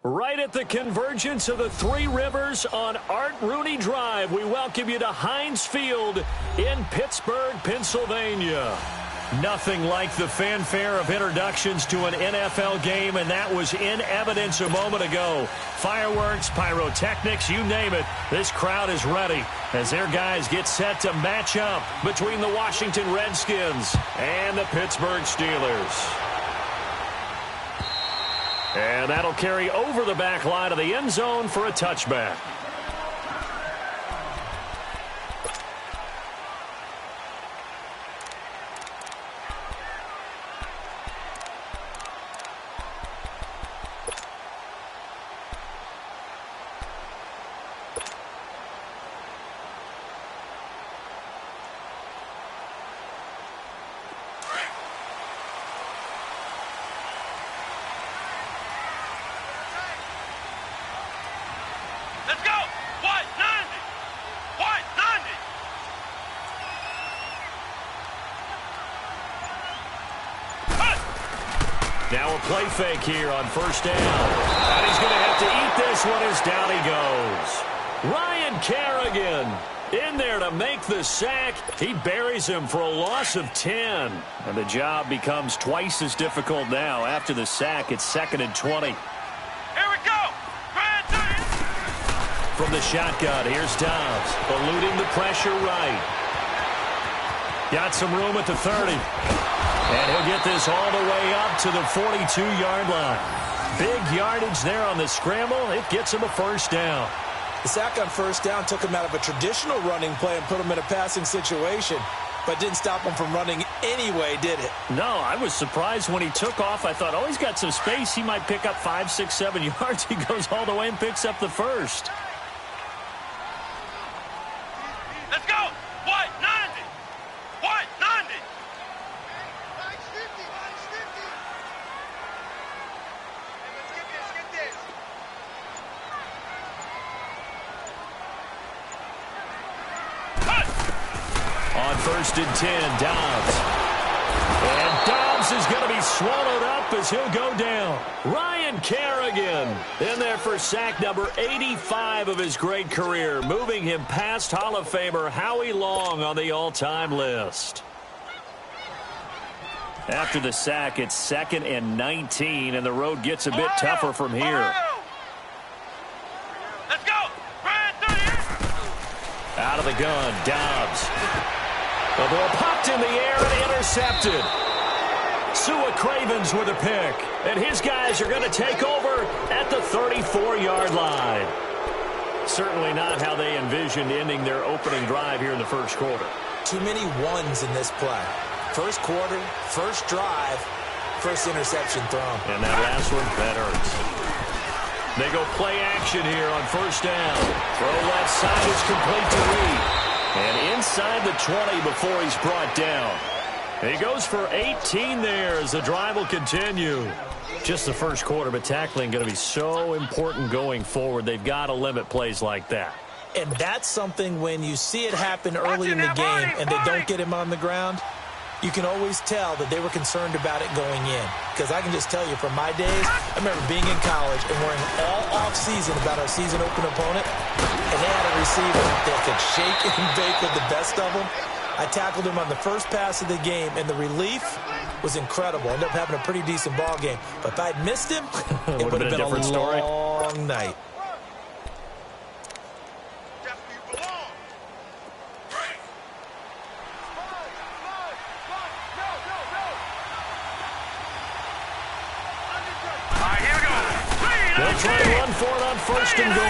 Right at the convergence of the Three Rivers on Art Rooney Drive, we welcome you to Heinz Field in Pittsburgh, Pennsylvania. Nothing like the fanfare of introductions to an NFL game, and that was in evidence a moment ago. Fireworks, pyrotechnics, you name it. This crowd is ready as their guys get set to match up between the Washington Redskins and the Pittsburgh Steelers. And that'll carry over the back line of the end zone for a touchback. Now a play fake here on first down. And he's going to have to eat this one as down he goes. Ryan Kerrigan in there to make the sack. He buries him for a loss of 10. And the job becomes twice as difficult now. After the sack, it's 2nd and 20. Here we go. From the shotgun, here's Dobbs, eluding the pressure right. Got some room at the 30. And he'll get this all the way up to the 42-yard line. Big yardage there on the scramble. It gets him a first down. The sack on first down took him out of a traditional running play and put him in a passing situation, but didn't stop him from running anyway, did it? No, I was surprised when he took off. I thought, oh, he's got some space. He might pick up 5, 6, 7 yards. He goes all the way and picks up the first. Let's go. What? 90. What? 90. On 1st and 10, Dobbs. And Dobbs is going to be swallowed up as he'll go down. Ryan Kerrigan in there for sack number 85 of his great career, moving him past Hall of Famer Howie Long on the all-time list. After the sack, it's 2nd and 19, and the road gets a bit tougher from here. Let's go. Out of the gun, Dobbs. The ball popped in the air and intercepted. Sua Cravens with a pick. And his guys are going to take over at the 34-yard line. Certainly not how they envisioned ending their opening drive here in the first quarter. Too many ones in this play. First quarter, first drive, first interception thrown. And that last one, that hurts. They go play action here on first down. Throw left side is complete to Reed. And inside the 20 before he's brought down. He goes for 18 there as the drive will continue. Just the first quarter, but tackling going to be so important going forward. They've got to limit plays like that. And that's something when you see it happen early in the game and they don't get him on the ground, you can always tell that they were concerned about it going in. Because I can just tell you from my days, I remember being in college and worrying all off-season about our season open opponent, and they had a receiver that could shake and bake with the best of them. I tackled him on the first pass of the game, and the relief was incredible. Ended up having a pretty decent ball game. But if I'd missed him, it would have been a different story. Long night. They'll try to run for it on 1st and goal.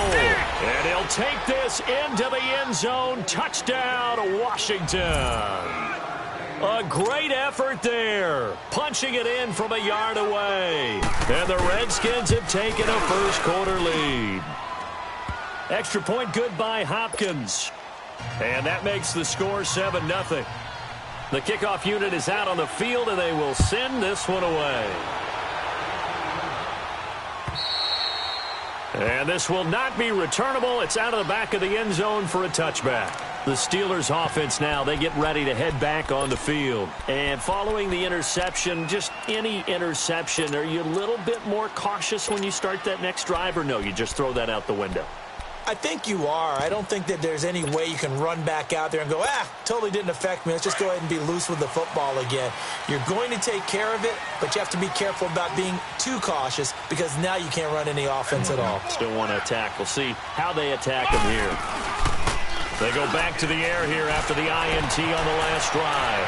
And he'll take this into the end zone. Touchdown, Washington. A great effort there. Punching it in from a yard away. And the Redskins have taken a first quarter lead. Extra point good by Hopkins. And that makes the score 7-0. The kickoff unit is out on the field, and they will send this one away. And this will not be returnable. It's out of the back of the end zone for a touchback. The Steelers offense now, they get ready to head back on the field. And following the interception, just any interception, are you a little bit more cautious when you start that next drive, or no, you just throw that out the window? I think you are. I don't think that there's any way you can run back out there and go, totally didn't affect me. Let's just go ahead and be loose with the football again. You're going to take care of it, but you have to be careful about being too cautious because now you can't run any offense at all. Still want to attack. We'll see how they attack them here. They go back to the air here after the INT on the last drive.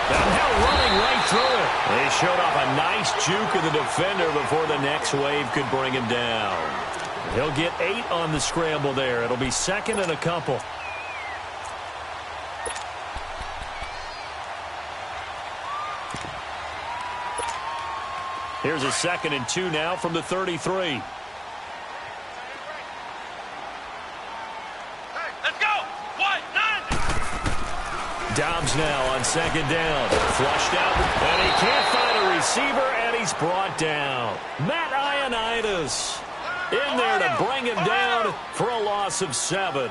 Now running right through it. They showed off a nice juke of the defender before the next wave could bring him down. He'll get 8 on the scramble there. It'll be second and a couple. Here's a 2nd and 2 now from the 33. Dobbs now on 2nd down. Flushed out, and he can't find a receiver, and he's brought down. Matt Ioannidis in there to bring him down for a loss of 7.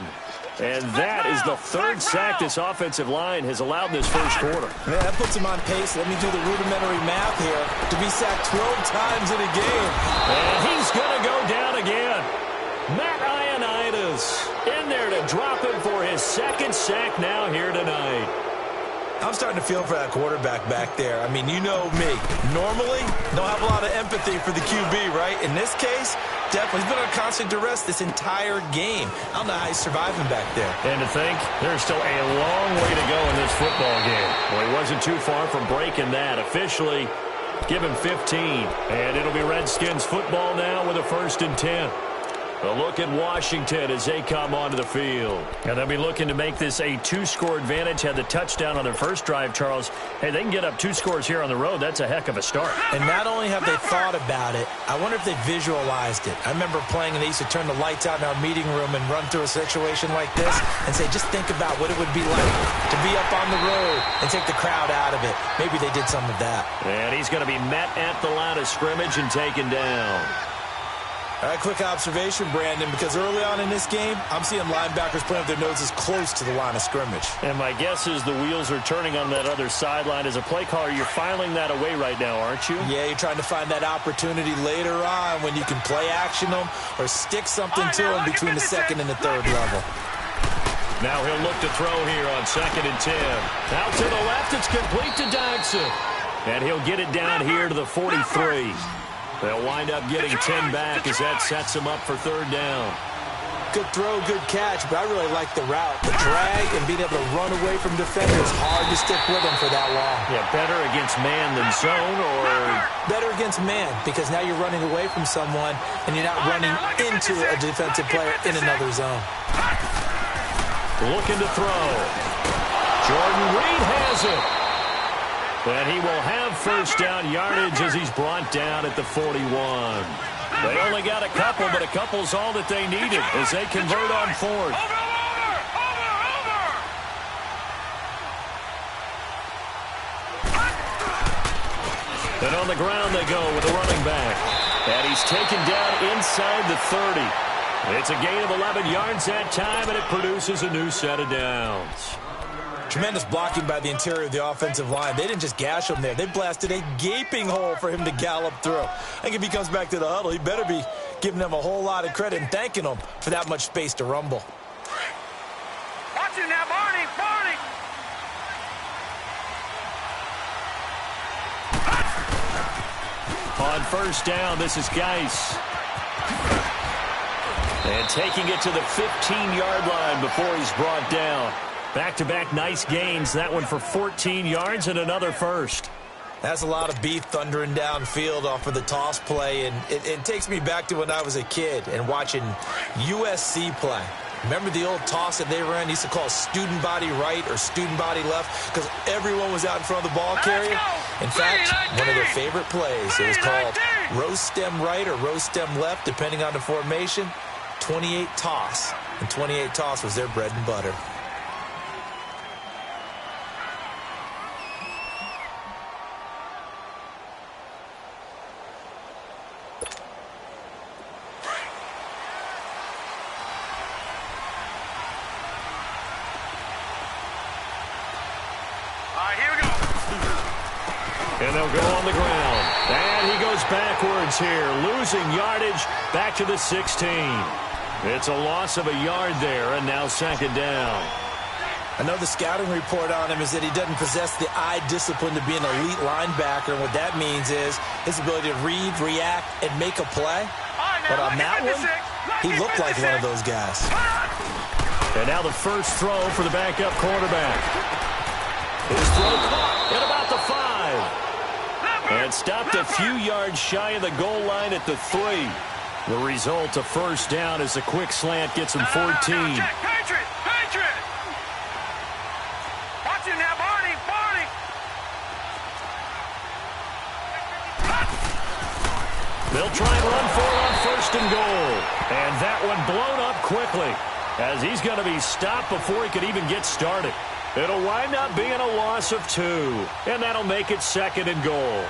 And that is the 3rd sack this offensive line has allowed in this first quarter. Yeah, that puts him on pace. Let me do the rudimentary math here. To be sacked 12 times in a game. And he's going to go down again. Matt Ioannidis in there to drop him for his 2nd sack now here tonight. I'm starting to feel for that quarterback back there. I mean, you know me. Normally, don't have a lot of empathy for the QB, right? In this case, definitely. He's been under constant duress this entire game. I don't know how he's surviving back there. And to think, there's still a long way to go in this football game. Well, he wasn't too far from breaking that. Officially, give him 15. And it'll be Redskins football now with a 1st and 10. A look at Washington as they come onto the field. And they'll be looking to make this a 2-score advantage. Had the touchdown on their first drive, Charles. Hey, they can get up 2 scores here on the road. That's a heck of a start. And not only have they thought about it, I wonder if they visualized it. I remember playing and they used to turn the lights out in our meeting room and run through a situation like this and say, just think about what it would be like to be up on the road and take the crowd out of it. Maybe they did some of that. And he's going to be met at the line of scrimmage and taken down. All right, quick observation, Brandon, because early on in this game, I'm seeing linebackers playing with their noses close to the line of scrimmage. And my guess is the wheels are turning on that other sideline. As a play caller, you're filing that away right now, aren't you? Yeah, you're trying to find that opportunity later on when you can play action them or stick something to them between the 2nd and the 3rd level. Now he'll look to throw here on 2nd and 10. Out to the left, it's complete to Dodson. And he'll get it down here to the 43. They'll wind up getting 10 back as that sets them up for 3rd down. Good throw, good catch, but I really like the route. The drag and being able to run away from defenders, hard to stick with them for that long. Yeah, better against man than zone, or? Better against man, because now you're running away from someone and you're not running into a defensive player in another zone. Looking to throw. Jordan Reed has it. And he will have 1st down yardage as he's brought down at the 41. They only got a couple, but a couple's all that they needed as they convert on 4th. And on the ground they go with a running back. And he's taken down inside the 30. It's a gain of 11 yards that time, and it produces a new set of downs. Tremendous blocking by the interior of the offensive line. They didn't just gash him there. They blasted a gaping hole for him to gallop through. I think if he comes back to the huddle, he better be giving them a whole lot of credit and thanking them for that much space to rumble. Watch it now, Barney! Barney! On 1st down, this is Geis. And taking it to the 15-yard line before he's brought down. Back-to-back nice gains. That one for 14 yards and another 1st. That's a lot of beef thundering downfield off of the toss play, and it takes me back to when I was a kid and watching USC play. Remember the old toss that they ran? Used to call student body right or student body left because everyone was out in front of the ball carrier. In fact, one of their favorite plays, it was called roast stem right or roast stem left, depending on the formation. 28 toss, and 28 toss was their bread and butter. they'll go on the ground. And he goes backwards here, losing yardage back to the 16. It's a loss of a yard there, and now second down. I know the scouting report on him is that he doesn't possess the eye discipline to be an elite linebacker. And what that means is his ability to read, react, and make a play. But on that one, he looked like one of those guys. And now the first throw for the backup quarterback. His throw caught at about the 5. And stopped a few yards shy of the goal line at the 3. The result, a first down, as a quick slant gets him 14. Watch him now, Barney. They'll try and run for it on first and goal. And that one blown up quickly, as he's going to be stopped before he could even get started. It'll wind up being a loss of 2, and that'll make it second and goal.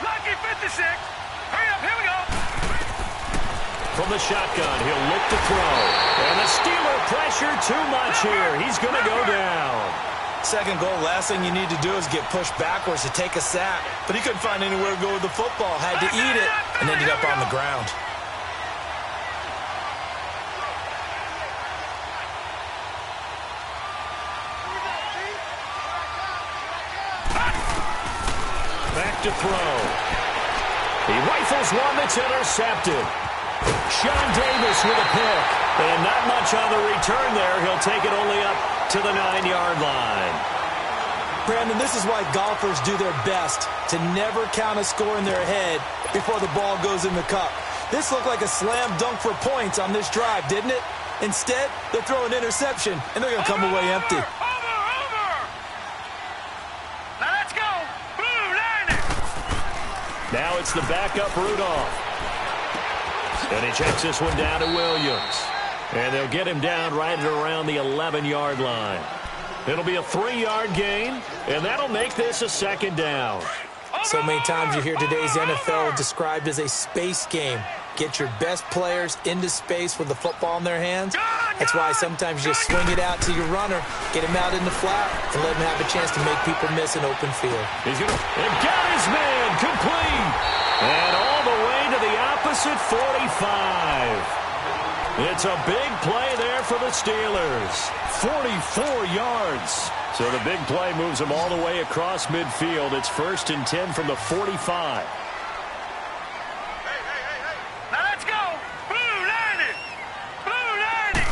Lucky 56. Hurry up, here we go. From the shotgun, he'll look to throw. And the Steeler pressure too much here. He's going to go down. Second goal, last thing you need to do is get pushed backwards to take a sack. But he couldn't find anywhere to go with the football. Had to eat it and ended up on the ground. Back to throw. He rifles one that's intercepted. Sean Davis with a pick. And not much on the return there. He'll take it only up to the 9-yard line. Brandon, this is why golfers do their best to never count a score in their head before the ball goes in the cup. This looked like a slam dunk for points on this drive, didn't it? Instead, they'll throw an interception, and they're going to come away empty. Now let's go. Blue Lightning. Now it's the backup Rudolph. And he checks this one down to Williams. And they'll get him down right at around the 11-yard line. It'll be a 3-yard gain, and that'll make this a second down. So many times you hear today's NFL described as a space game. Get your best players into space with the football in their hands. That's why sometimes you just swing it out to your runner, get him out in the flat, and let him have a chance to make people miss an open field. He's going to got his man complete. And all the way to the opposite 45. It's a big play there for the Steelers. 44 yards. So the big play moves them all the way across midfield. It's 1st and 10 from the 45. Now let's go. Blue Lightning. Blue Lightning.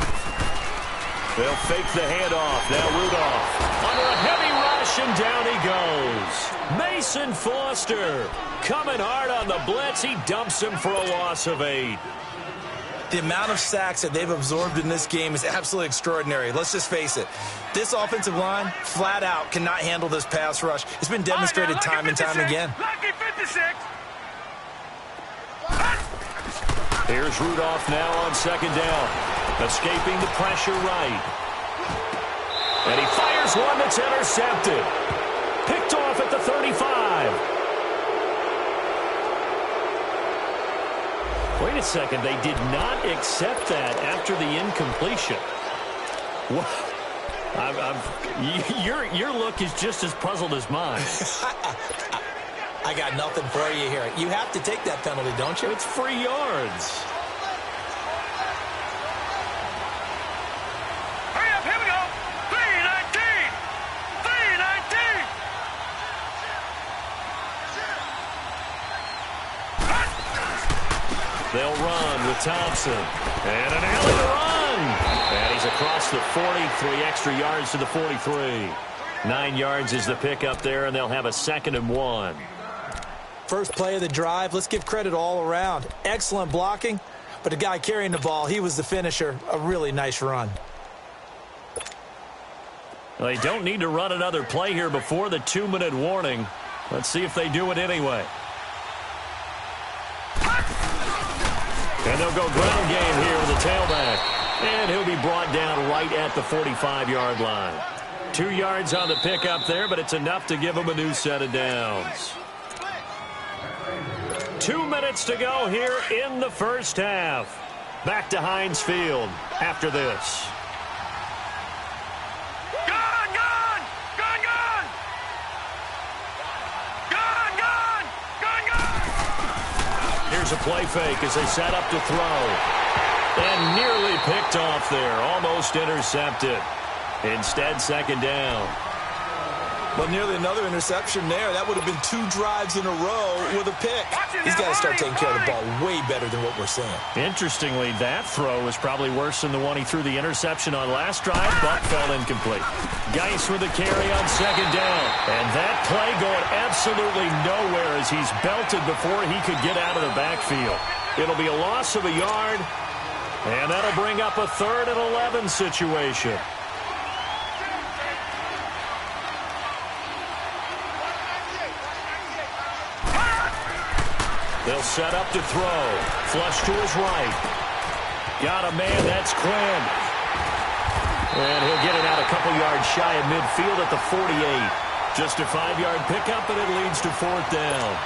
They'll fake the handoff. Now Rudolph under a heavy rush, and down he goes. Mason Foster coming hard on the blitz. He dumps him for a loss of 8. The amount of sacks that they've absorbed in this game is absolutely extraordinary. Let's just face it. This offensive line, flat out, cannot handle this pass rush. It's been demonstrated time and time again. Lucky 56. Here's Rudolph now on second down. Escaping the pressure right. And he fires one that's intercepted. Picked off at the 35. Wait a second. They did not accept that after the incompletion. Your look is just as puzzled as mine. I got nothing for you here. You have to take that penalty, don't you? It's free yards. Hurry up, here we go. 319. 319. They'll run with Thompson. And an alley to run. And he's across the 40, 3 extra yards to the 43. 9 yards is the pickup there, and they'll have a 2nd and 1. First play of the drive, let's give credit all around. Excellent blocking, but the guy carrying the ball, he was the finisher. A really nice run. Well, they don't need to run another play here before the 2-minute warning. Let's see if they do it anyway. And they'll go ground game here with the tailback. And he'll be brought down right at the 45-yard line. 2 yards on the pickup there, but it's enough to give him a new set of downs. 2 minutes to go here in the first half. Back to Heinz Field after this. Gone, gone! Gone, gone! Gone, gone! Gone, gone! Here's a play fake as they set up to throw. And nearly picked off there. Almost intercepted. Instead, second down. Well, nearly another interception there. That would have been 2 drives in a row with a pick. He's got to start taking care of the ball way better than what we're seeing. Interestingly, that throw was probably worse than the one he threw the interception on last drive, but fell incomplete. Geis with the carry on second down. And that play going absolutely nowhere as he's belted before he could get out of the backfield. It'll be a loss of a yard, and that'll bring up a 3rd and 11 situation. They'll set up to throw. Flush to his right. Got a man, that's Quinn. And he'll get it out a couple yards shy of midfield at the 48. Just a 5-yard pickup, and it leads to 4th down.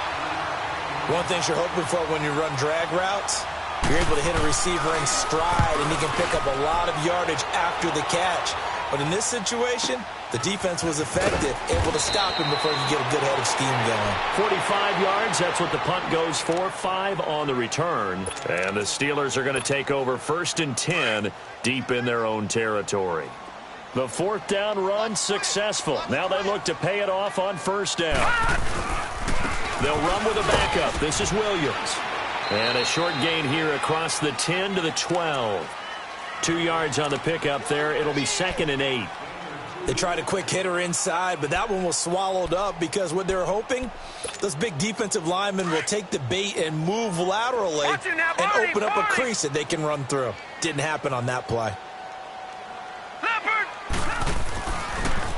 One thing you're hoping for when you run drag routes, you're able to hit a receiver in stride, and he can pick up a lot of yardage after the catch. But in this situation, the defense was effective, able to stop him before he could get a good head of steam going. 45 yards, that's what the punt goes for. 5 on the return. And the Steelers are going to take over 1st and 10 deep in their own territory. The 4th down run successful. Now they look to pay it off on 1st down. They'll run with a backup. This is Williams. And a short gain here across the 10 to the 12. 2 yards on the pickup there. It'll be 2nd and 8. They tried a quick hitter inside, but that one was swallowed up because what they're hoping, those big defensive linemen will take the bait and move laterally and open up a crease that they can run through. Didn't happen on that play.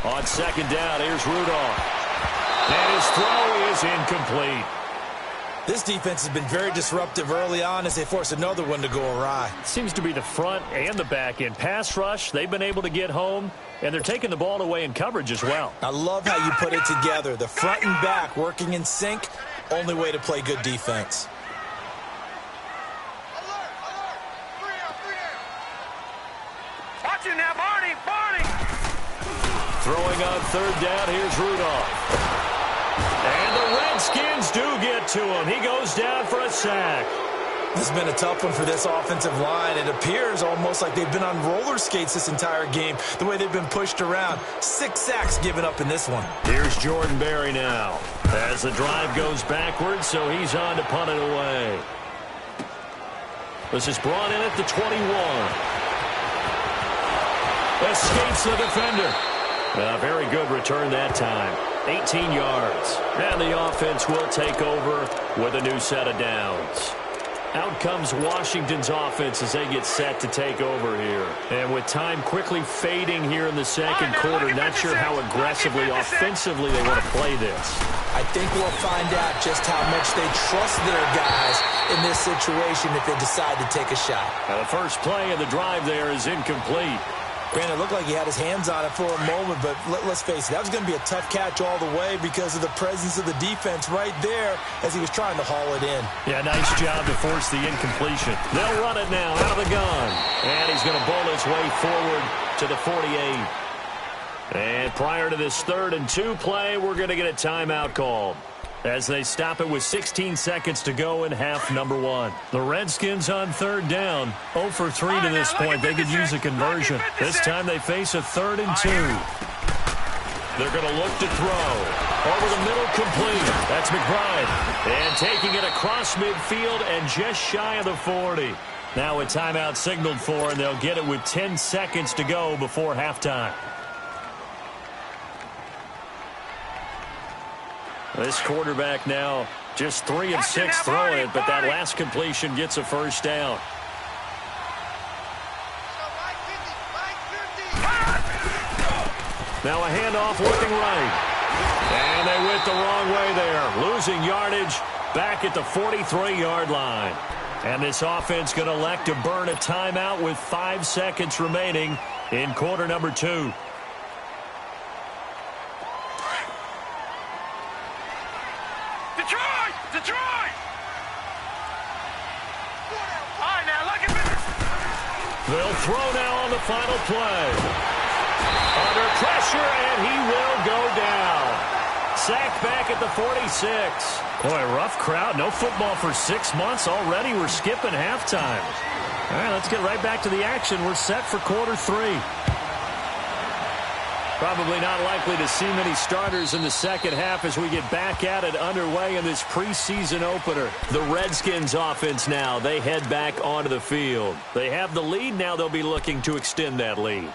On 2nd down, here's Rudolph. And his throw is incomplete. This defense has been very disruptive early on as they force another one to go awry. Seems to be the front and the back end. Pass rush, they've been able to get home, and they're taking the ball away in coverage as well. I love how you put it together. The front and back working in sync, only way to play good defense. Watch it now, Barney, Barney! Throwing on 3rd down, here's Rudolph. And the Redskins do get to him. He goes down for a sack. This has been a tough one for this offensive line. It appears almost like they've been on roller skates this entire game, the way they've been pushed around. 6 sacks given up in this one. Here's Jordan Berry now. As the drive goes backwards, so he's on to punt it away. This is brought in at the 21. Escapes the defender. A very good return that time. 18 yards. And the offense will take over with a new set of downs. Out comes Washington's offense as they get set to take over here. And with time quickly fading here in the second quarter, not sure how aggressively, offensively they want to play this. I think we'll find out just how much they trust their guys in this situation if they decide to take a shot. Now the first play of the drive there is incomplete. Granted, it looked like he had his hands on it for a moment, but let's face it, that was going to be a tough catch all the way because of the presence of the defense right there as he was trying to haul it in. Yeah, nice job to force the incompletion. They'll run it now out of the gun. And he's going to bowl his way forward to the 48. And prior to this 3rd and 2 play, we're going to get a timeout called as they stop it with 16 seconds to go in half number 1. The Redskins on 3rd down, 0 for 3 to this point. They could use a conversion. This time they face a 3rd and 2. They're going to look to throw. Over the middle, complete. That's McBride. And taking it across midfield and just shy of the 40. Now a timeout signaled for, and they'll get it with 10 seconds to go before halftime. This quarterback now just 3 of 6 throwing it, but that last completion gets a first down. Now a handoff looking right. And they went the wrong way there. Losing yardage back at the 43-yard line. And this offense going to elect to burn a timeout with 5 seconds remaining in quarter number 2. Detroit! Detroit! They'll throw now on the final play. Under pressure, and he will go down. Sacked back at the 46. Boy, rough crowd. No football for 6 months. Already we're skipping halftime. All right, let's get right back to the action. We're set for quarter 3. Probably not likely to see many starters in the second half as we get back at it underway in this preseason opener. The Redskins offense now. They head back onto the field. They have the lead. Now they'll be looking to extend that lead.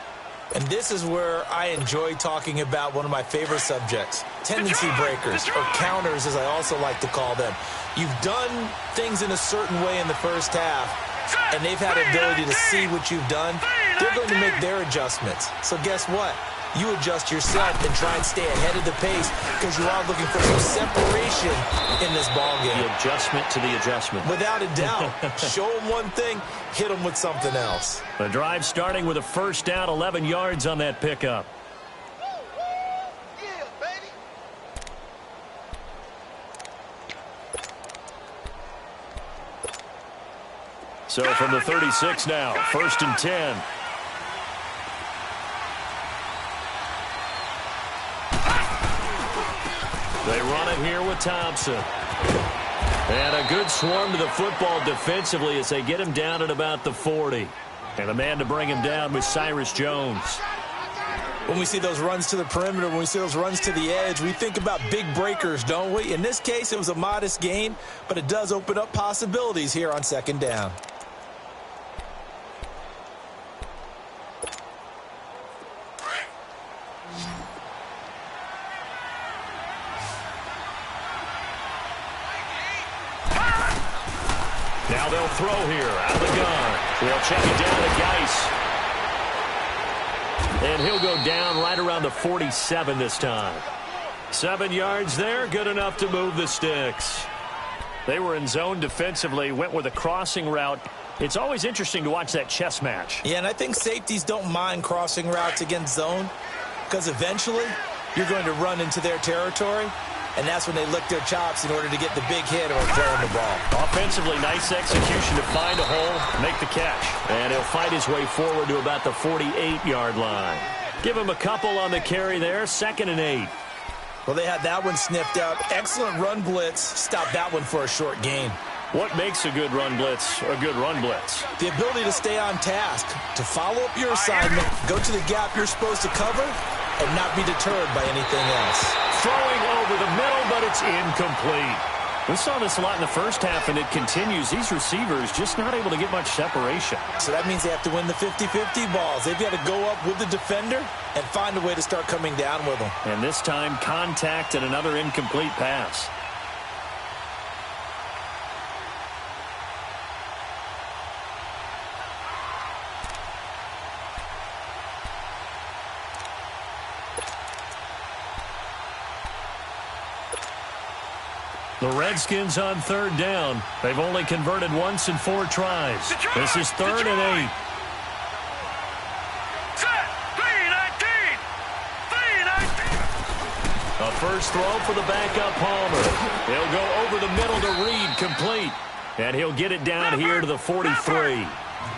And this is where I enjoy talking about one of my favorite subjects, tendency breakers, or counters as I also like to call them. You've done things in a certain way in the first half, and they've had the ability to see what you've done. They're going to make their adjustments. So guess what? You adjust yourself and try and stay ahead of the pace because you are looking for some separation in this ball game. The adjustment to the adjustment. Without a doubt. Show them one thing, hit them with something else. The drive starting with a first down, 11 yards on that pickup. Yeah, baby. So from the 36 now, 1st and 10. They run it here with Thompson. And a good swarm to the football defensively as they get him down at about the 40. And the man to bring him down was Cyrus Jones. When we see those runs to the perimeter, when we see those runs to the edge, we think about big breakers, don't we? In this case, it was a modest gain, but it does open up possibilities here on 2nd down. Now they'll throw here out of the gun. They'll check it down to Geis. And he'll go down right around the 47 this time. 7 yards there, good enough to move the sticks. They were in zone defensively, went with a crossing route. It's always interesting to watch that chess match. Yeah, and I think safeties don't mind crossing routes against zone because eventually you're going to run into their territory. And that's when they lick their chops in order to get the big hit or throwing the ball. Offensively, nice execution to find a hole, make the catch. And he'll fight his way forward to about the 48-yard line. Give him a couple on the carry there, 2nd and 8. Well, they had that one sniffed out. Excellent run blitz. Stopped that one for a short gain. What makes a good run blitz a good run blitz? The ability to stay on task, to follow up your assignment, go to the gap you're supposed to cover, and not be deterred by anything else. Throwing over the middle, but it's incomplete. We saw this a lot in the first half, and it continues. These receivers just not able to get much separation. So that means they have to win the 50-50 balls. They've got to go up with the defender and find a way to start coming down with them. And this time, contact and another incomplete pass. The Redskins on 3rd down. They've only converted once in 4 tries. This is 3rd and 8. Set. 3-19. 3-19. A first throw for the backup Palmer. He'll go over the middle to Reed, complete. And he'll get it down here to the 43.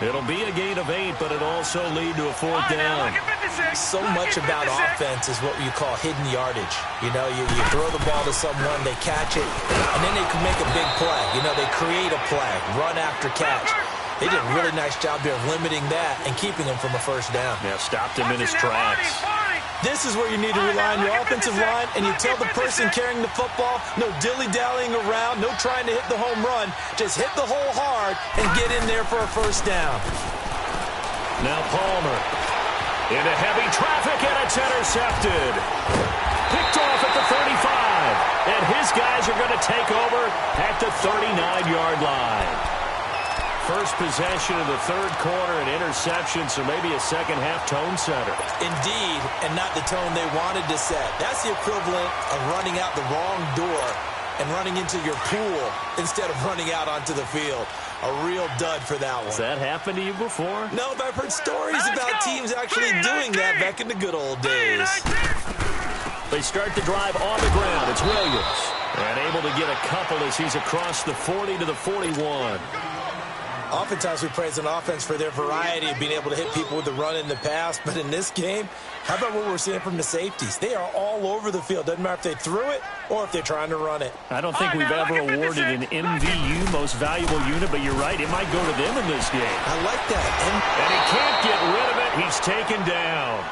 It'll be a gain of 8, but it'll also lead to a 4th down. So much about offense is what you call hidden yardage. You know, you throw the ball to someone, they catch it, and then they can make a big play. You know, they create a play, run after catch. They did a really nice job there of limiting that and keeping him from a first down. Yeah, stopped him in his tracks. This is where you need to rely on your offensive line, and you tell the person carrying the football, no dilly-dallying around, no trying to hit the home run. Just hit the hole hard and get in there for a first down. Now Palmer into heavy traffic, and it's intercepted. Picked off at the 35, and his guys are going to take over at the 39-yard line. First possession of the 3rd quarter, an interception, so maybe a second-half tone setter. Indeed, and not the tone they wanted to set. That's the equivalent of running out the wrong door and running into your pool instead of running out onto the field. A real dud for that one. Has that happened to you before? No, but I've heard stories about teams actually doing that back in the good old days. They start the drive on the ground. It's Williams. And able to get a couple as he's across the 40 to the 41. Oftentimes we praise an offense for their variety of being able to hit people with the run in the pass, but in this game, how about what we're seeing from the safeties? They are all over the field. Doesn't matter if they threw it or if they're trying to run it. I don't think we've ever awarded an MVU, most valuable unit, but you're right, it might go to them in this game. I like that. And he can't get rid of it. He's taken down.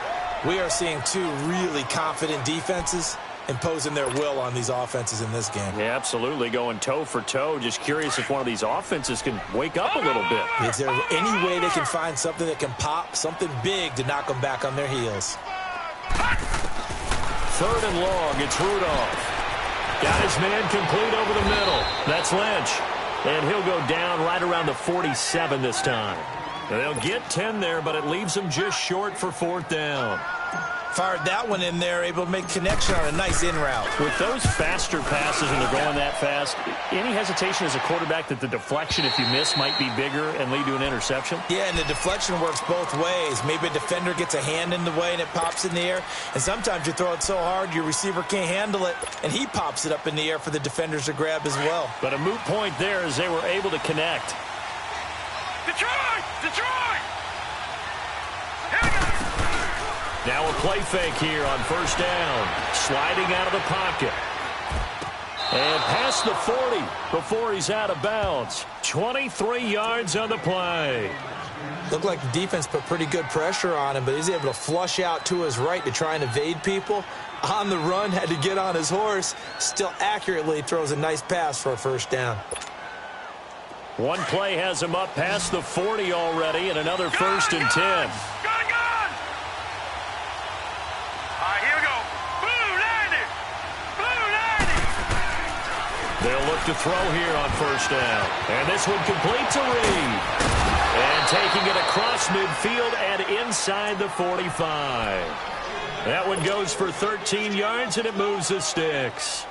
We are seeing two really confident defenses imposing their will on these offenses in this game. Yeah, absolutely, going toe for toe. Just curious if one of these offenses can wake up a little bit. Is there any way they can find something that can pop, something big to knock them back on their heels? 3rd and long, it's Rudolph. Got his man complete over the middle. That's Lynch. And he'll go down right around the 47 this time. They'll get 10 there, but it leaves them just short for 4th down. Fired that one in there, able to make connection on a nice in route. With those faster passes and they're going that fast, any hesitation as a quarterback that the deflection, if you miss, might be bigger and lead to an interception? Yeah, and the deflection works both ways. Maybe a defender gets a hand in the way and it pops in the air. And sometimes you throw it so hard your receiver can't handle it, and he pops it up in the air for the defenders to grab as well. But a moot point there as they were able to connect. Detroit! Detroit! Here we go! Now a play fake here on 1st down. Sliding out of the pocket. And past the 40 before he's out of bounds. 23 yards on the play. Looked like the defense put pretty good pressure on him, but he's able to flush out to his right to try and evade people. On the run, had to get on his horse. Still accurately throws a nice pass for a 1st down. One play has him up past the 40 already, and another 1st and 10. They'll look to throw here on 1st down. And this one complete to Reed. And taking it across midfield and inside the 45. That one goes for 13 yards, and it moves the sticks.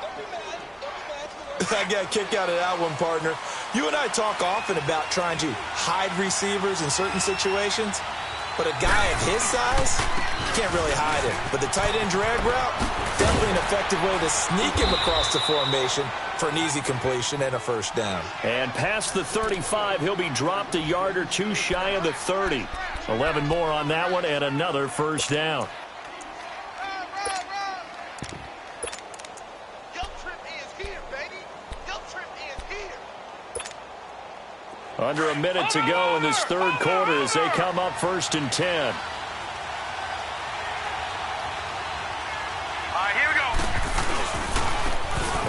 I got a kick out of that one, partner. You and I talk often about trying to hide receivers in certain situations. But a guy of his size, you can't really hide him. But the tight end drag route, definitely an effective way to sneak him across the formation for an easy completion and a 1st down. And past the 35, he'll be dropped a yard or two shy of the 30. 11 more on that one and another 1st down. Under a minute to go in this 3rd quarter as they come up 1st and 10. All right, here we go.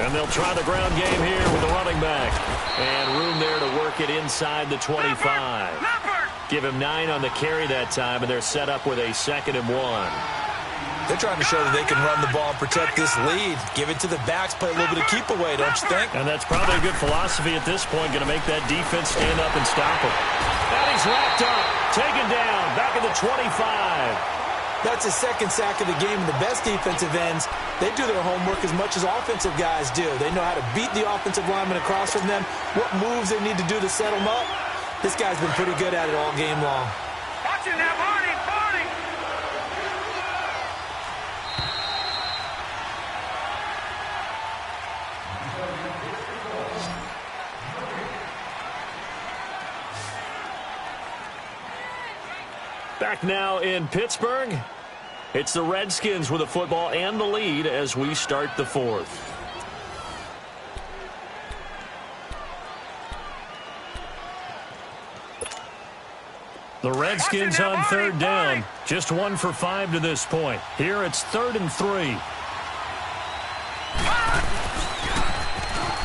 And they'll try the ground game here with the running back. And room there to work it inside the 25. Give him 9 on the carry that time, and they're set up with a 2nd and 1. They're trying to show that they can run the ball and protect this lead. Give it to the backs, play a little bit of keep away, don't you think? And that's probably a good philosophy at this point, going to make that defense stand up and stop him. And he's wrapped up, taken down, back at the 25. That's his 2nd sack of the game, and the best defensive ends, they do their homework as much as offensive guys do. They know how to beat the offensive lineman across from them, what moves they need to do to set them up. This guy's been pretty good at it all game long. Watching that, Barney! Back now in Pittsburgh. It's the Redskins with the football and the lead as we start the 4th. The Redskins on 3rd down. Just 1 for 5 to this point. Here it's 3rd and 3.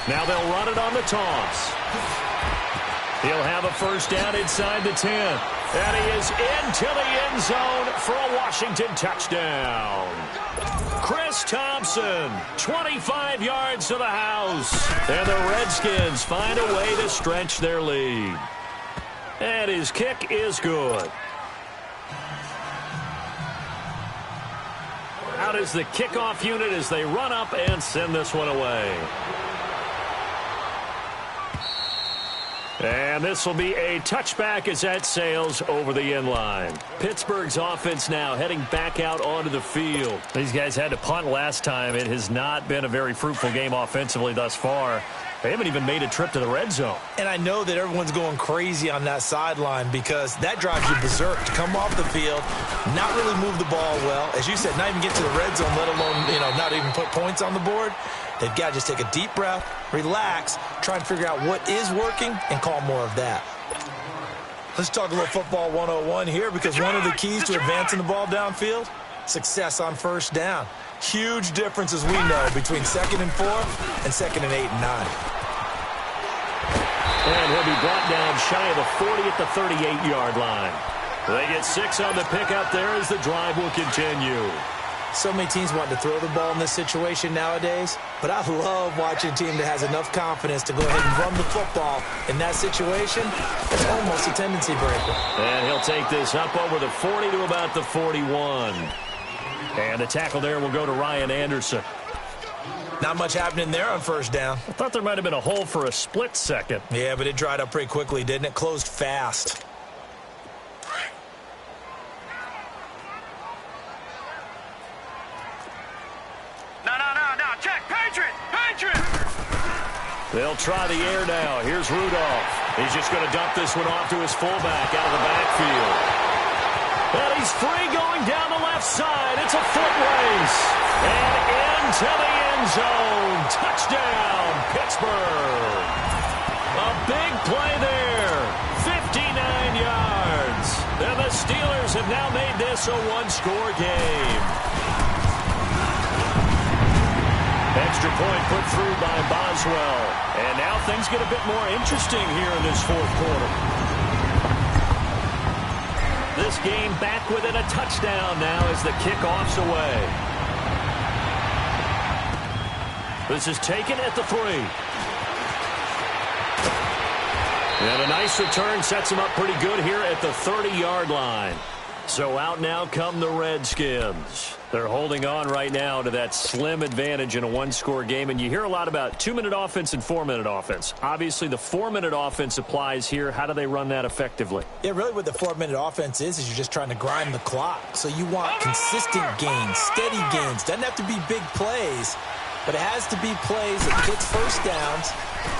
Now they'll run it on the toss. He'll have a 1st down inside the 10. And he is into the end zone for a Washington touchdown. Chris Thompson, 25 yards to the house. And the Redskins find a way to stretch their lead. And his kick is good. Out is the kickoff unit as they run up and send this one away. And this will be a touchback as that sails over the end line. Pittsburgh's offense now heading back out onto the field. These guys had to punt last time. It has not been a very fruitful game offensively thus far. They haven't even made a trip to the red zone. And I know that everyone's going crazy on that sideline because that drives you berserk to come off the field, not really move the ball well. As you said, not even get to the red zone, let alone, not even put points on the board. They've got to just take a deep breath, relax, try and figure out what is working, and call more of that. Let's talk a little football 101 here because one of the keys to advancing the ball downfield, success on first down. Huge difference, as we know, between 2nd and 4 and 2nd and 8 and 9. And he'll be brought down shy of the 40 at the 38-yard line. They get 6 on the pickup there as the drive will continue. So many teams want to throw the ball in this situation nowadays, but I love watching a team that has enough confidence to go ahead and run the football in that situation. It's almost a tendency breaker. And he'll take this up over the 40 to about the 41. And the tackle there will go to Ryan Anderson. Not much happening there on first down. I thought there might have been a hole for a split second. Yeah, but it dried up pretty quickly, didn't it? Closed fast. No. Check. Patriot. They'll try the air now. Here's Rudolph. He's just going to dump this one off to his fullback out of the backfield. And he's free going down the left side. It's a foot race. And into the end zone. Touchdown, Pittsburgh. A big play there. 59 yards. And the Steelers have now made this a one-score game. Extra point put through by Boswell. And now things get a bit more interesting here in this fourth quarter. This game back within a touchdown now as the kickoff's away. This is taken at the 3. And a nice return sets him up pretty good here at the 30-yard line. So out now come the Redskins. They're holding on right now to that slim advantage in a one-score game. And you hear a lot about 2-minute offense and 4-minute offense. Obviously, the 4-minute offense applies here. How do they run that effectively? Yeah, really what the 4-minute offense is you're just trying to grind the clock. So you want consistent gains, steady gains. Doesn't have to be big plays, but it has to be plays that gets first downs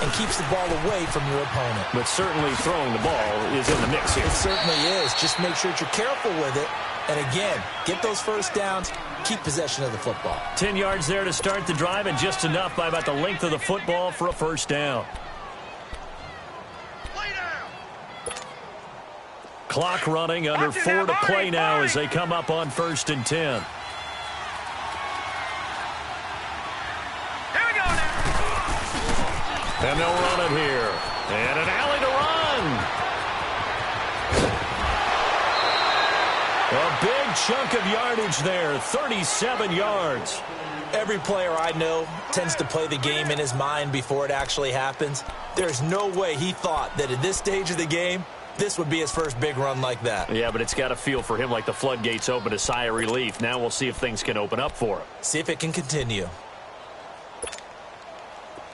and keeps the ball away from your opponent. But certainly throwing the ball is in the mix here. It certainly is. Just make sure that you're careful with it. And again, get those first downs, keep possession of the football. 10 yards there to start the drive, and just enough by about the length of the football for a first down. Clock running, under 4 to play now as they come up on 1st and 10. Here we go now. And they'll run it here. And an alley to run. A big chunk of yardage there, 37 yards. Every player I know tends to play the game in his mind before it actually happens. There's no way he thought that at this stage of the game, this would be his first big run like that. Yeah, but it's got to feel for him like the floodgates open, a sigh of relief. Now we'll see if things can open up for him. See if it can continue.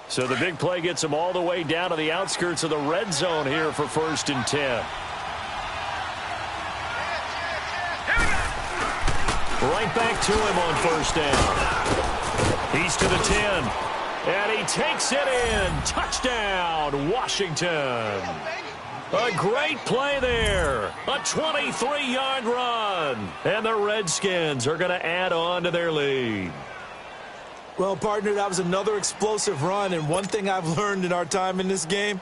So the big play gets him all the way down to the outskirts of the red zone here for 1st and 10. Right back to him on 1st down. He's to the 10. And he takes it in. Touchdown, Washington. A great play there. A 23-yard run. And the Redskins are going to add on to their lead. Well, partner, that was another explosive run. And one thing I've learned in our time in this game,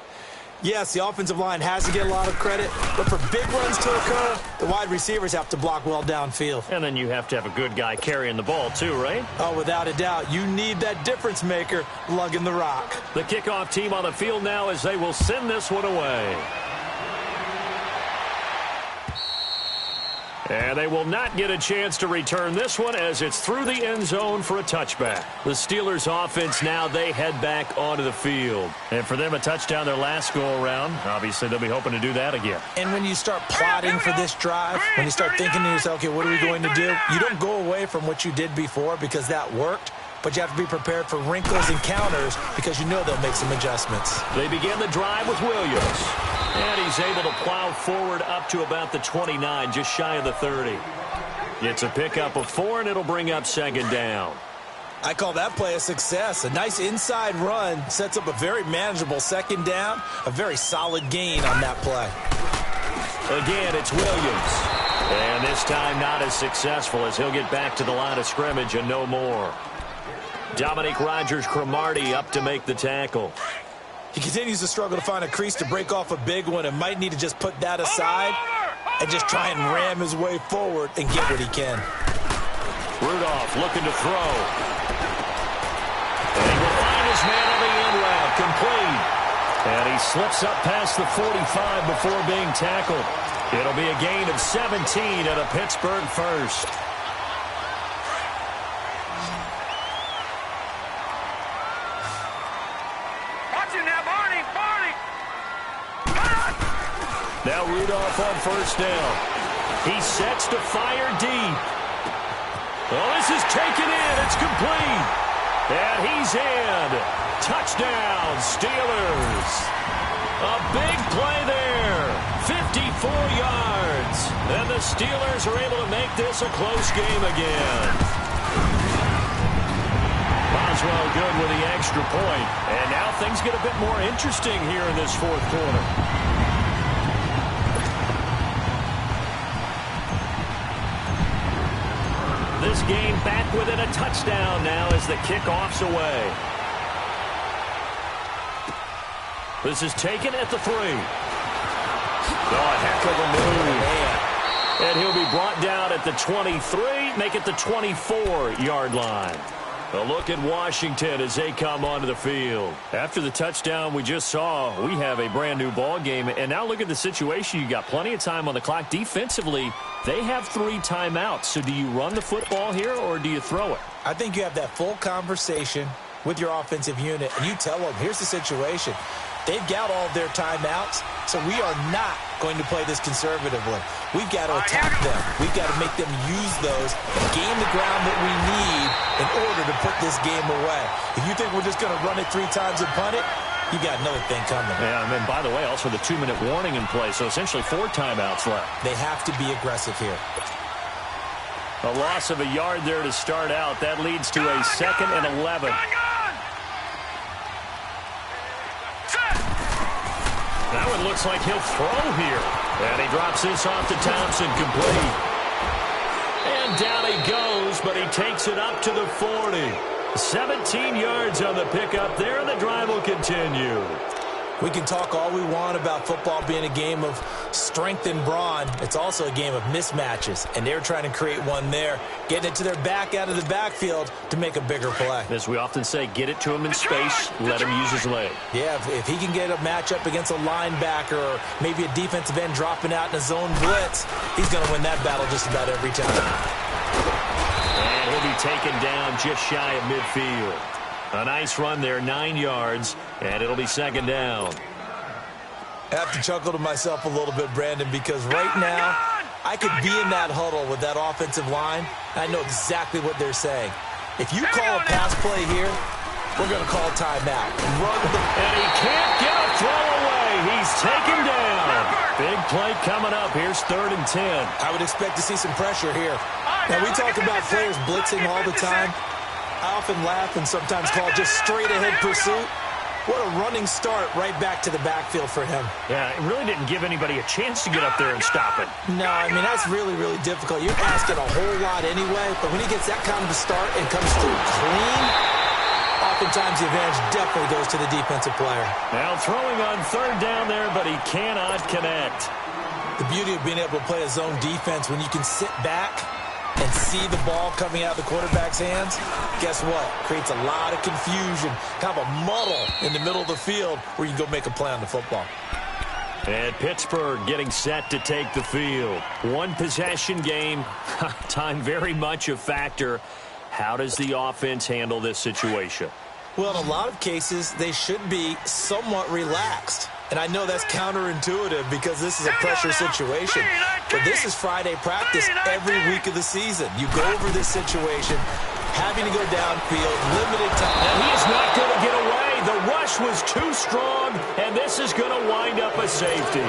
yes, the offensive line has to get a lot of credit, but for big runs to occur, the wide receivers have to block well downfield. And then you have to have a good guy carrying the ball too, right? Oh, without a doubt. You need that difference maker lugging the rock. The kickoff team on the field now as they will send this one away. And they will not get a chance to return this one as it's through the end zone for a touchback. The Steelers offense now, they head back onto the field. And for them, a touchdown their last go-around. Obviously, they'll be hoping to do that again. And when you start plotting for this drive, when you start thinking to yourself, okay, what are we going to do? You don't go away from what you did before because that worked. But you have to be prepared for wrinkles and counters because you know they'll make some adjustments. They begin the drive with Williams. And he's able to plow forward up to about the 29, just shy of the 30. It's a pickup of 4, and it'll bring up 2nd down. I call that play a success. A nice inside run sets up a very manageable second down, a very solid gain on that play. Again, it's Williams. And this time not as successful as he'll get back to the line of scrimmage and no more. Dominique Rodgers-Cromartie up to make the tackle. He continues to struggle to find a crease to break off a big one and might need to just put that aside and just try and ram his way forward and get what he can. Rudolph looking to throw. And he will find his man on the end route, complete. And he slips up past the 45 before being tackled. It'll be a gain of 17 and a Pittsburgh first. Watch him now, Barney. Now Rudolph on first down. He sets to fire deep. Oh, this is taken in. It's complete. And he's in. Touchdown, Steelers. A big play there. 54 yards. And the Steelers are able to make this a close game again. Boswell good with the extra point. And now things get a bit more interesting here in this fourth quarter. This game back within a touchdown now as the kickoff's away. This is taken at the 3. Oh, a heck of a move. And he'll be brought down at the 23, make it the 24-yard line. A look at Washington as they come onto the field. After the touchdown we just saw, we have a brand-new ball game. And now look at the situation. You got plenty of time on the clock. Defensively, they have 3 timeouts. So do you run the football here or do you throw it? I think you have that full conversation with your offensive unit, and you tell them, here's the situation. They've got all of their timeouts, so we are not going to play this conservatively. We've got to attack them. We've got to make them use those and gain the ground that we need in order to put this game away. If you think we're just going to run it 3 times and punt it, you got another thing coming. Yeah, and then, by the way, also the 2-minute warning in play, so essentially 4 timeouts left. They have to be aggressive here. A loss of a yard there to start out. That leads to a 2nd and 11. That one looks like he'll throw here. And he drops this off to Thompson, complete. And down he goes, but he takes it up to the 40. 17 yards on the pickup there, and the drive will continue. We can talk all we want about football being a game of strength and brawn. It's also a game of mismatches, and they're trying to create one there, getting it to their back out of the backfield to make a bigger play. As we often say, get it to him in space, let him use his leg. Yeah, if he can get a matchup against a linebacker or maybe a defensive end dropping out in a zone blitz, he's going to win that battle just about every time. And he'll be taken down just shy of midfield. A nice run there, 9 yards, and it'll be 2nd down. I have to chuckle to myself a little bit, Brandon, because right now I could be in that huddle with that offensive line. I know exactly what they're saying. If you call a pass play here, we're going to call timeout. And he can't get a throw away. He's taken down. Big play coming up. Here's 3rd and 10. I would expect to see some pressure here. Now, we talk about players blitzing all the time. I often laugh and sometimes call it just straight-ahead pursuit. What a running start right back to the backfield for him. Yeah, it really didn't give anybody a chance to get up there and stop it. No, I mean, that's really, really difficult. You're asking a whole lot anyway, but when he gets that kind of a start and comes through clean, oftentimes the advantage definitely goes to the defensive player. Now throwing on 3rd down there, but he cannot connect. The beauty of being able to play a zone defense when you can sit back and see the ball coming out of the quarterback's hands, guess what? Creates a lot of confusion, kind of a muddle in the middle of the field where you can go make a play on the football. And Pittsburgh getting set to take the field. 1 possession game, time very much a factor. How does the offense handle this situation? Well, in a lot of cases, they should be somewhat relaxed. And I know that's counterintuitive because this is a pressure situation. But this is Friday practice every week of the season. You go over this situation, having to go downfield, limited time. And he is not going to get away. The rush was too strong, and this is going to wind up a safety.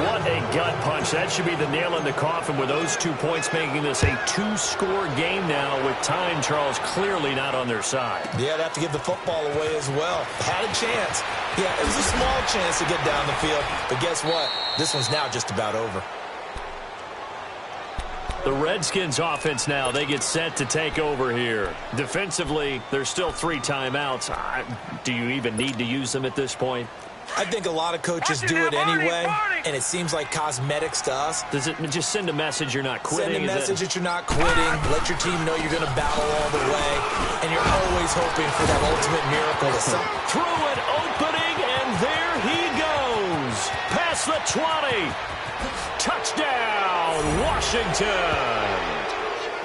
What a gut punch. That should be the nail in the coffin with those 2 points, making this a 2-score game now with time, Charles, clearly not on their side. Yeah, they have to give the football away as well. Had a chance. Yeah, it was a small chance to get down the field, but guess what? This one's now just about over. The Redskins offense now, they get set to take over here. Defensively, there's still 3 timeouts. Do you even need to use them at this point? I think a lot of coaches do it anyway, and it seems like cosmetics to us. Does it just send a message you're not quitting? Send a message that you're not quitting. Let your team know you're going to battle all the way, and you're always hoping for that ultimate miracle. Through an opening, and there he goes. Past the 20. Touchdown, Washington.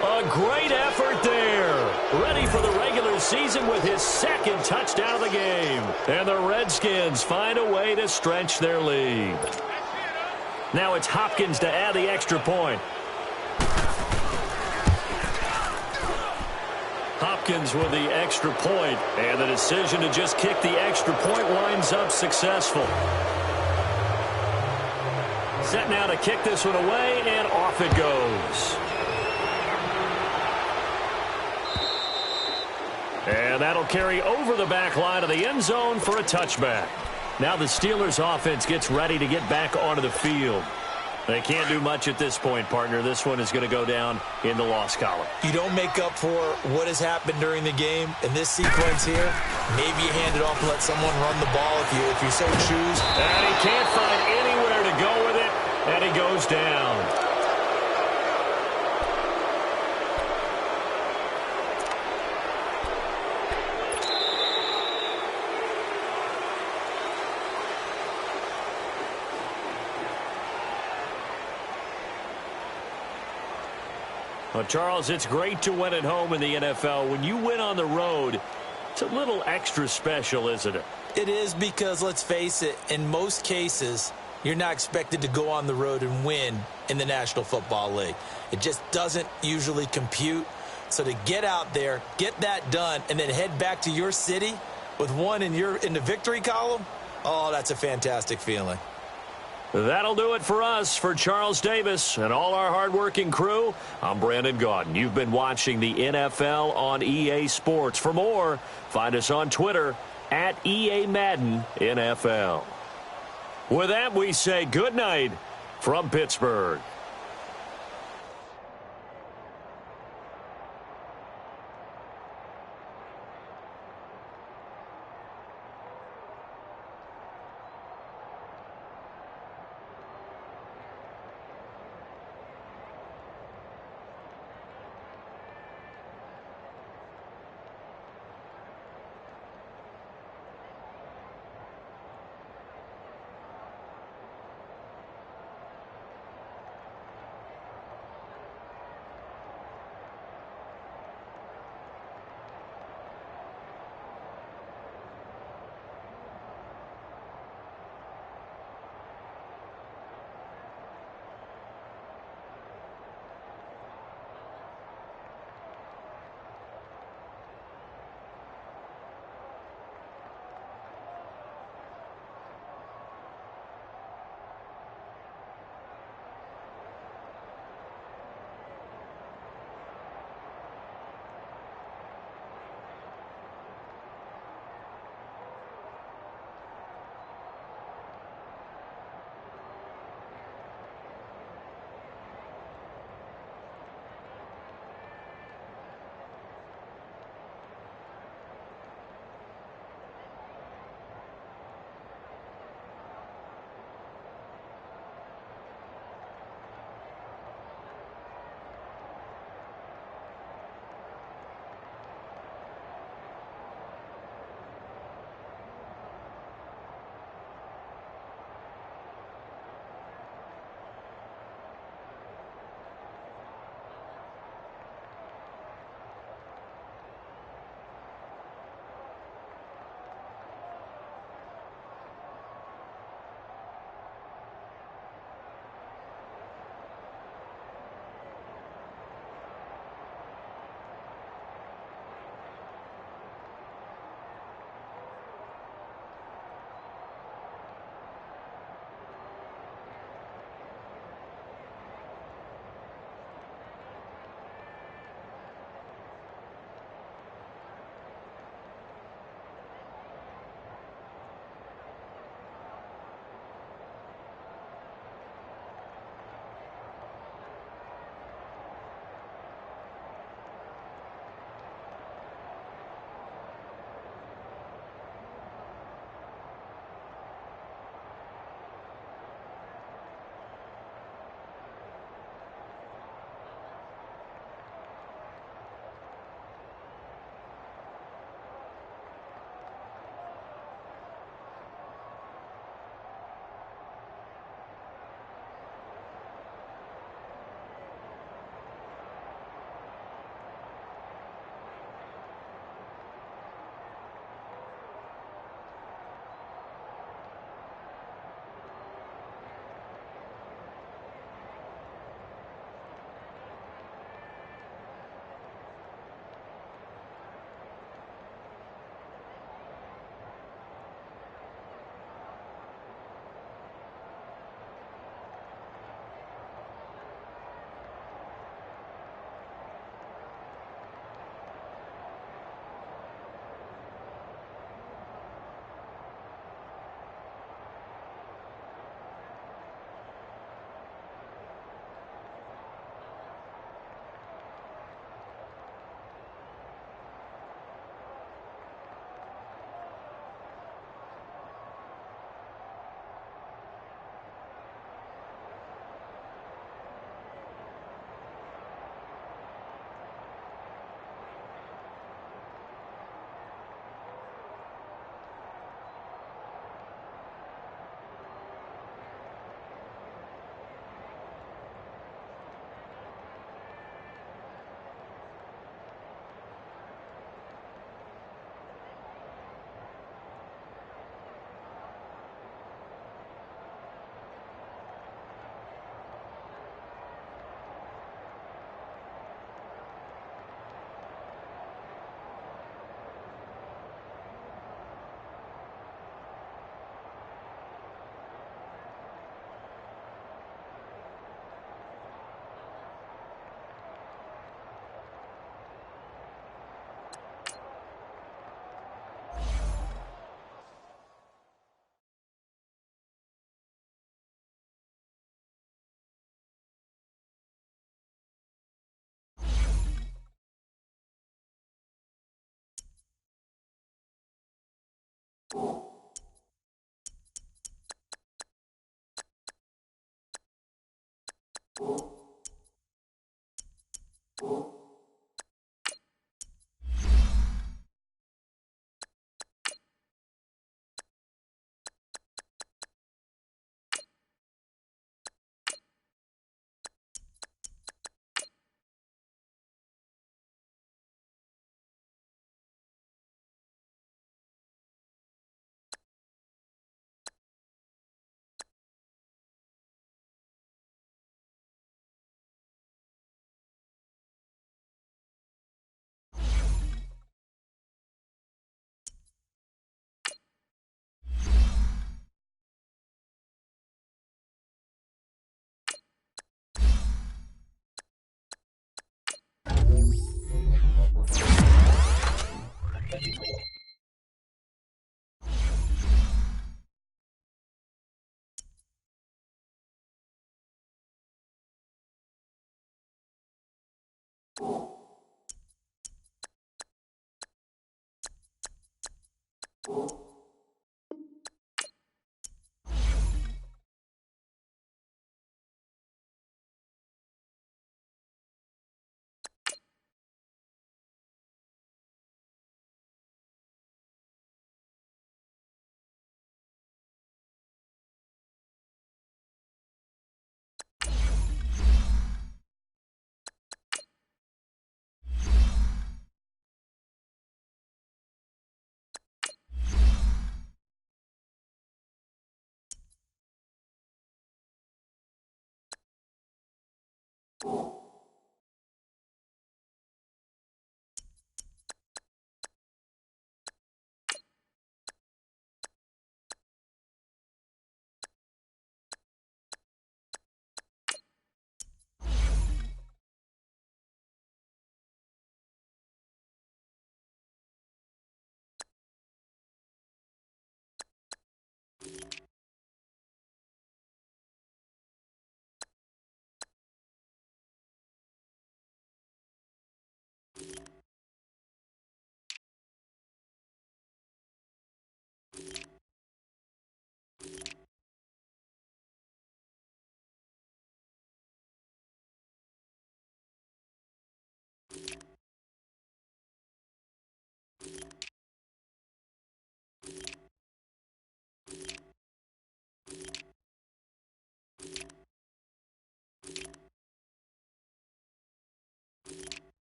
A great effort there. Ready for the regular season with his 2nd touchdown of the game. And the Redskins find a way to stretch their lead. Now it's Hopkins to add the extra point. Hopkins with the extra point, and the decision to just kick the extra point winds up successful. Set now to kick this one away, and off it goes. And that'll carry over the back line of the end zone for a touchback. Now the Steelers offense gets ready to get back onto the field. They can't do much at this point, partner. This one is going to go down in the loss column. You don't make up for what has happened during the game. In this sequence here, maybe you hand it off and let someone run the ball if you so choose. And he can't find anywhere to go with it, and he goes down. Well, Charles, it's great to win at home in the NFL. When you win on the road, it's a little extra special, isn't it? It is, because, let's face it, in most cases, you're not expected to go on the road and win in the National Football League. It just doesn't usually compute. So to get out there, get that done, and then head back to your city with one in the victory column, oh, that's a fantastic feeling. That'll do it for us. For Charles Davis and all our hardworking crew, I'm Brandon Gaudin. You've been watching the NFL on EA Sports. For more, find us on Twitter at EA Madden NFL. With that, we say good night from Pittsburgh.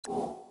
You